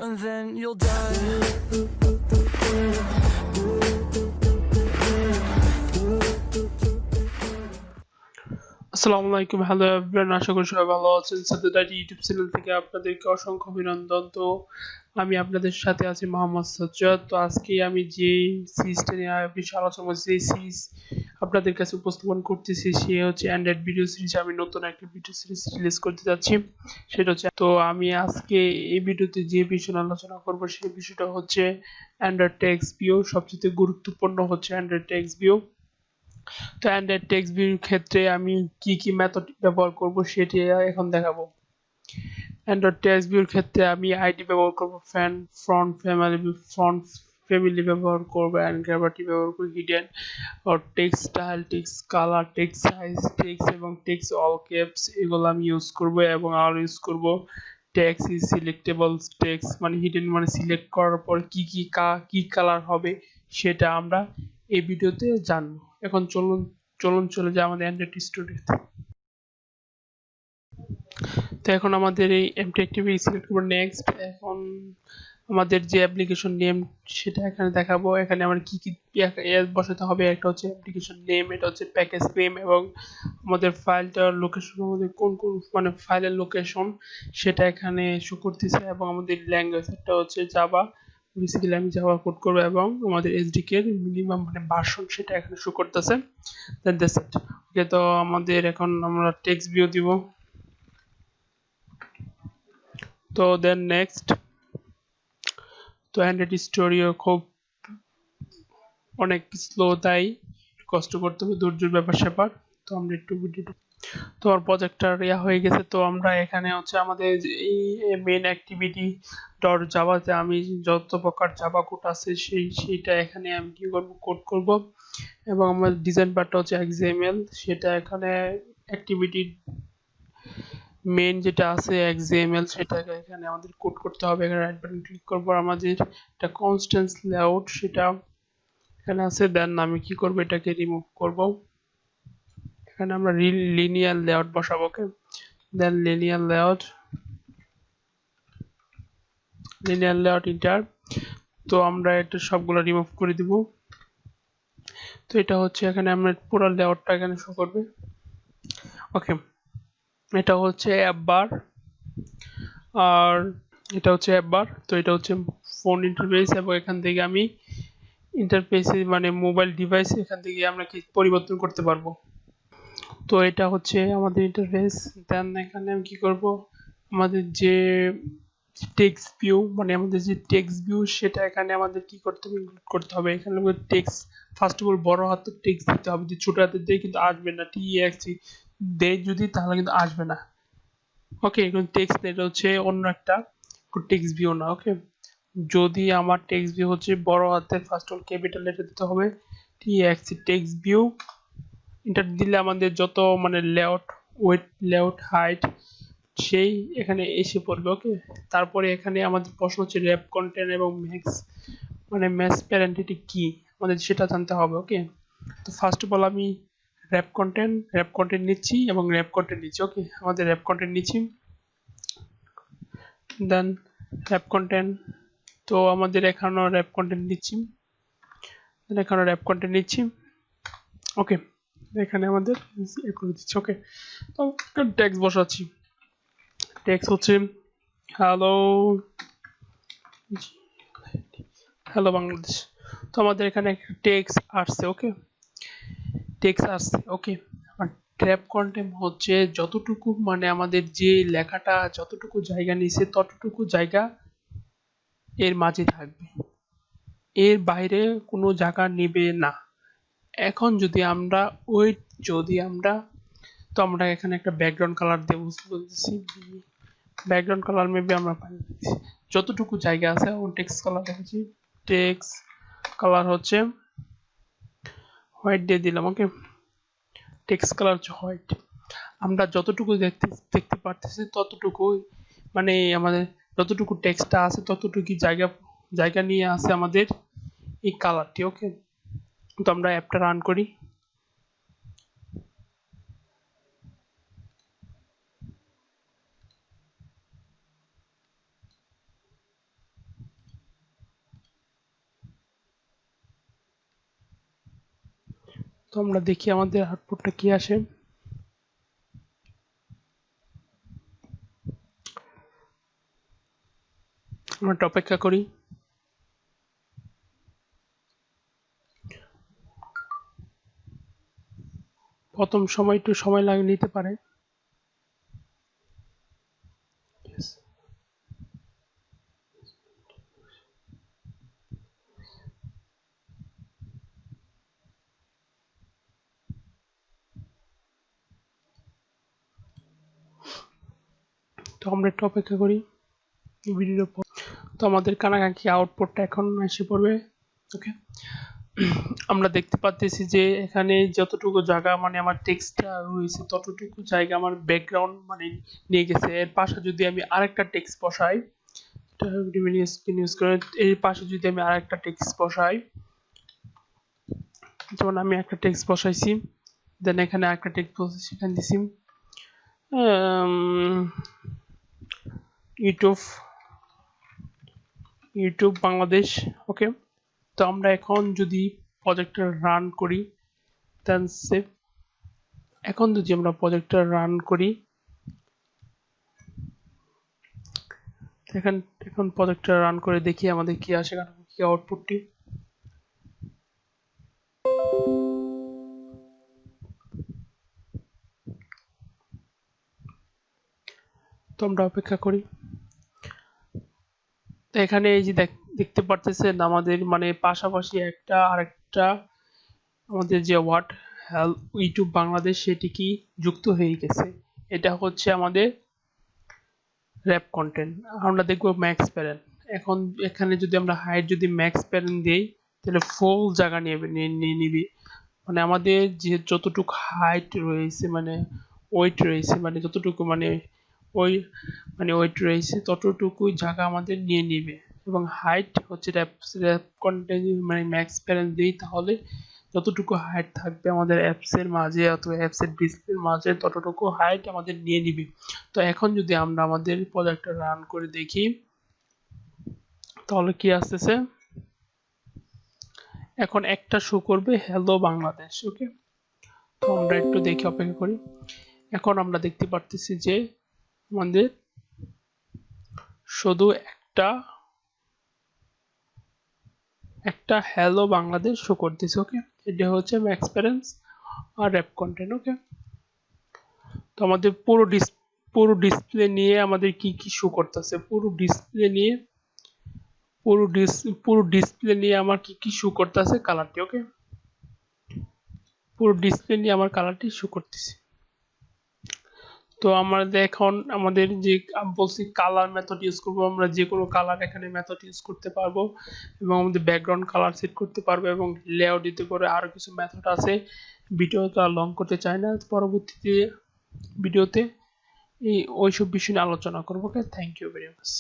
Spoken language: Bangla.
and then you'll die. আসসালামু আলাইকুম, হ্যালো এভরিওয়ান, আশা করি সবাই ভালো আছেন। সাজ্জাদ-IT ইউটিউব চ্যানেল থেকে আপনাদেরকে অসংখ্য অভিনন্দন। তো আমি আপনাদের সাথে আছি মোহাম্মদ সাজ্জাদ। তো আজকে আমি যে সিরিজটা নিয়ে বেশি আলোচনা করছি, সেই সিরিজ আপনাদের কাছে উপস্থাপন করতেছি, সে হচ্ছে অ্যান্ড্রয়েড ভিডিও সিরিজ। আমি নতুন একটা ভিডিও সিরিজ রিলিজ করতে যাচ্ছি, সেটা হচ্ছে, তো আমি আজকে এই ভিডিওতে যে বিষয় আলোচনা করব সেই বিষয়টা হচ্ছে অ্যান্ড্রয়েড টেক্সট ভিউ। সবচেয়ে গুরুত্বপূর্ণ হচ্ছে অ্যান্ড্রয়েড টেক্সট ভিউ। তো অ্যান্ড্রয়েড টেক্সট ভিউর ক্ষেত্রে আমি কি মেথড ব্যবহার করব সেটি এখন দেখাবো। অ্যান্ড্রয়েড টেক্সট ভিউর ক্ষেত্রে আমি আইডি ব্যবহার করব, ফ্রন্ট ফ্যামিলি ব্যবহার করব, অ্যান্ড গ্র্যাভিটি ব্যবহার করব, হিডেন আর text style, text colour, text size, text এবং টেক্সট অল ক্যাপস, এগুলো আমি ইউজ করব। এবং আর ইউজ করব টেক্সট ইজ সিলেক্টেবল টেক্সট, মানে হিডেন, মানে সিলেক্ট করার পর কি কালার হবে সেটা আমরা এই ভিডিওতে জানবো। এখন চলুন চলে যাই আমাদের অ্যান্ড্রয়েড স্টুডিওতে। তো এখন আমাদের এই এমটি অ্যাক্টিভিটি সিলেক্ট করব, নেক্সট। এখন আমাদের যে অ্যাপ্লিকেশন নেম সেটা এখানে দেখাবো। এখানে আমার কি বসাতে হবে, একটা হচ্ছে অ্যাপ্লিকেশন নেম, এটা হচ্ছে প্যাকেজ নেম, এবং আমাদের ফাইলটার লোকেশন, আমাদের কোন মানে ফাইলের লোকেশন সেটা এখানে শো করতেছে, এবং আমাদের ল্যাঙ্গুয়েজ একটা হচ্ছে জাভা, বেসিক্যালি আমি জাভা কোড করবো, এবং আমাদের এসডিকে এর মিনিমাম মানে ভার্সন সেটা এখানে শো করতেছে। দেন দ্যাটস ইট। ওকে, তো আমাদের এখন আমরা টেক্সট ভিউ দিব। তো দেন নেক্সট। তো অ্যান্ড্রয়েড স্টুডিও খুব অনেক স্লো, তাই কষ্ট করতে হবে, ধৈর্যের ব্যাপার। তো আমরা একটু ভিডিওটা, তো আমার প্রজেক্টটা হয়ে গেছে। তো আমরা এখানে হচ্ছে আমাদের এই মেইন অ্যাক্টিভিটি ডট জাভাতে আমি যত প্রকার জাভা কোড আছে সেইটা এখানে আমি কি করব, কোড করব। এবং আমার ডিজাইন পার্টটা হচ্ছে এক্সএমএল, সেটা এখানে অ্যাক্টিভিটি মেইন যেটা আছে এক্সএমএল সেটাকে এখানে আমাদের কোড করতে হবে। এখানে রাইট বাটন ক্লিক করব, আমাদের একটা কনস্ট্যান্ট লেআউট সেটা এখানে আছে। দেন আমি কি করব, এটাকে রিমুভ করব। এখানে আমরা লিনিয়ার লেআউট বসাবো। ওকে, দেন লিনিয়ার লেআউট ইন্টার। তো আমরা এটা সবগুলো রিমুভ করে দিব। তো এটা হচ্ছে এখানে আমরা পুরো লেআউটটা এখানে শো করবে। ওকে, এটা হচ্ছে অ্যাপ বার, আর এটা হচ্ছে অ্যাপ বার। তো এটা হচ্ছে ফোন ইন্টারফেস, এবং এখান থেকে আমি ইন্টারফেসে মানে মোবাইল ডিভাইস এখান থেকে আমরা কি পরিবর্তন করতে পারবো। তো এটা হচ্ছে আমাদের ইন্টারফেস। দেন এখানে আমি কি করব, আমাদের যে টেক্সট ভিউ, মানে আমাদের যে টেক্সট ভিউ সেটা এখানে আমাদের কি করতে হবে, ইনক্লুড করতে হবে। এখানে টেক্সট ফার্স্ট অফ অল বড় হাতের টেক্সট দিতে হবে, যে ছোট হাতের দিয়ে কিন্তু আসবে না, টিএক্সি দেয় যদি তাহলে কিন্তু আসবে না। ওকে, এখন টেক্সট এটা হচ্ছে অন্য একটা টেক্সট ভিউ না। ওকে, যদি আমার টেক্সট ভিউ হচ্ছে বড় হাতের first of all capital letter দিতে হবে, টিএক্সি টেক্সট ভিউ। এটা দিলে আমাদের যত মানে লেআউট হাইট সেই এখানে এসে পড়বে। ওকে, তারপরে এখানে আমাদের প্রশ্ন হচ্ছে র্যাপ কন্টেন্ট এবং ম্যাক্স প্যারেন্টিটি কি, আমাদের সেটা জানতে হবে। ওকে, তো ফার্স্ট অফ অল আমি র্যাপ কন্টেন্ট নিচ্ছি এবং র্যাপ কন্টেন্ট নিচ্ছি। ওকে, আমাদের র্যাপ কন্টেন্ট নিচ্ছি, দেন র্যাপ কন্টেন্ট। তো আমাদের এখানেও র্যাপ কন্টেন্ট নিচ্ছি, ওকে, এখানে আমাদের করে দিচ্ছি। ওকে, তো টেক্সট বসাচ্ছি। টেক্সট হচ্ছে হ্যালো হ্যালো বাংলাদেশ। তো আমাদের এখানে একটা টেক্সট আসছে। ওকে, আর ট্র্যাপ কন্টেন্ট হচ্ছে যতটুকু মানে আমাদের যে লেখাটা যতটুকু জায়গা নিছে ততটুকু জায়গা এর মাঝে থাকবে, এর বাইরে কোনো জায়গা নেবে না। এখন যদি আমরা তো আমরা এখানে একটা ব্যাকগ্রাউন্ড কালার দিয়ে বুঝতে বলতেছি, ব্যাকগ্রাউন্ড কালার মেবি আমরা পাই যতটুকু জায়গা আছে। টেক্সট কালার দেখেছি, টেক্সট কালার হচ্ছে হোয়াইট দিয়ে দিলাম। ওকে, টেক্সট কালার হচ্ছে হোয়াইট। আমরা যতটুকু দেখতে পারতেছি ততটুকু মানে আমাদের যতটুকু টেক্সটটা আছে ততটুকু জায়গা নিয়ে আছে আমাদের এই কালারটি। ওকে, তো আমরা অ্যাপটা রান করি। তো আমরা দেখি আমাদের আউটপুটটা কি আসে। আমরা একটু অপেক্ষা করি। প্রথম সময় একটু সময় লাগে নিতে পারে। তো আমরা একটু অপেক্ষা করি ভিডিওর পর। তো আমাদের কানাকাঙ্ক্ষী আউটপুটটা এখন এসে পড়বে। ওকে, আমরা দেখতে পাচ্ছি যে এখানে যতটুকু জায়গা মানে আমার টেক্সটটা রয়েছে ততটুকু জায়গা আমার ব্যাকগ্রাউন্ড মানে নিয়ে গেছে। এর পাশে যদি আমি আরেকটা টেক্সট বসাই, স্ক্রিন ইউজ করে এর পাশে যদি আমি আরেকটা টেক্সট বসাই, যেমন আমি একটা টেক্সট বসাইছি, দেন এখানে আরেকটা টেক্সট বসাইছি, এখানে দিছি ইউটিউব বাংলাদেশ। ওকে, তো আমরা এখন যদি প্রজেক্টটা রান করি, দেন সেভ। এখন যদি আমরা প্রজেক্টটা রান করি, এখন প্রজেক্টটা রান করে দেখি আমাদের কি আসে, কি আউটপুটটি। তো আমরা অপেক্ষা করি। তো এখানে এই যে দেখতে পারতেছেন আমাদের মানে পাশাপাশি একটা আরেকটা আমাদের যে ওয়ার্ড ইউটিউব বাংলাদেশ সেটি কি যুক্ত হয়ে গেছে। এটা হচ্ছে আমাদের র্যাপ কন্টেন্ট। আমরা দেখব ম্যাক্স প্যারেন্ট। এখন এখানে যদি আমরা হাইট যদি ম্যাক্স প্যারেন্ট দিই, তাহলে ফুল জায়গা নিয়ে নিবি। মানে আমাদের যে যতটুকু হাইট রয়েছে মানে ওয়েট রয়েছে, মানে যতটুকু মানে ওই মানে ওয়েট রয়েছে ততটুকুই জায়গা আমাদের নিয়ে নিবে। এবং হাইট হচ্ছে র্যাপ কন্টেন্ট মানে ম্যাক্স প্যারেন্ট দিই, তাহলে যতটুকু হাইট থাকবে আমাদের অ্যাপসের মাঝে অথবা অ্যাপসের ডিসপ্লের মাঝে ততটুকু হাইট আমাদের নিয়ে নিবে। তো এখন যদি আমরা আমাদের প্রজেক্টটা রান করে দেখি, তাহলে কি আসতেছে, এখন একটা শো করবে হ্যালো বাংলাদেশ। ওকে, তো আমরা একটু দেখে অপেক্ষা করি। এখন আমরা দেখতে পারতেছি যে আমাদের শুধু একটা হ্যালো বাংলাদেশ শো করতেছে। ওকে, এটা হচ্ছে এক্সপেরিয়েন্স আর র্যাপ কন্টেন্ট। ওকে, তো আমাদের পুরো ডিসপ্লে নিয়ে আমাদের কি কি শো করতেছে, পুরো ডিসপ্লে নিয়ে আমার কি কি শো করতেছে কালারটি। ওকে, পুরো ডিসপ্লে নিয়ে আমার কালারটি শো করতেছে। তো আমাদের এখন আমাদের যে বলছি কালার মেথড ইউজ করবো, আমরা যে কোনো কালার এখানে মেথড ইউজ করতে পারবো এবং আমাদের ব্যাকগ্রাউন্ড কালার সেট করতে পারবো এবং লেআউট দিতে পারে। আরো কিছু মেথড আছে, ভিডিওটা লং করতে চাই না, পরবর্তীতে ভিডিওতে ওইসব বিষয় নিয়ে আলোচনা করবো। ওকে, থ্যাংক ইউ ভেরি মাচ।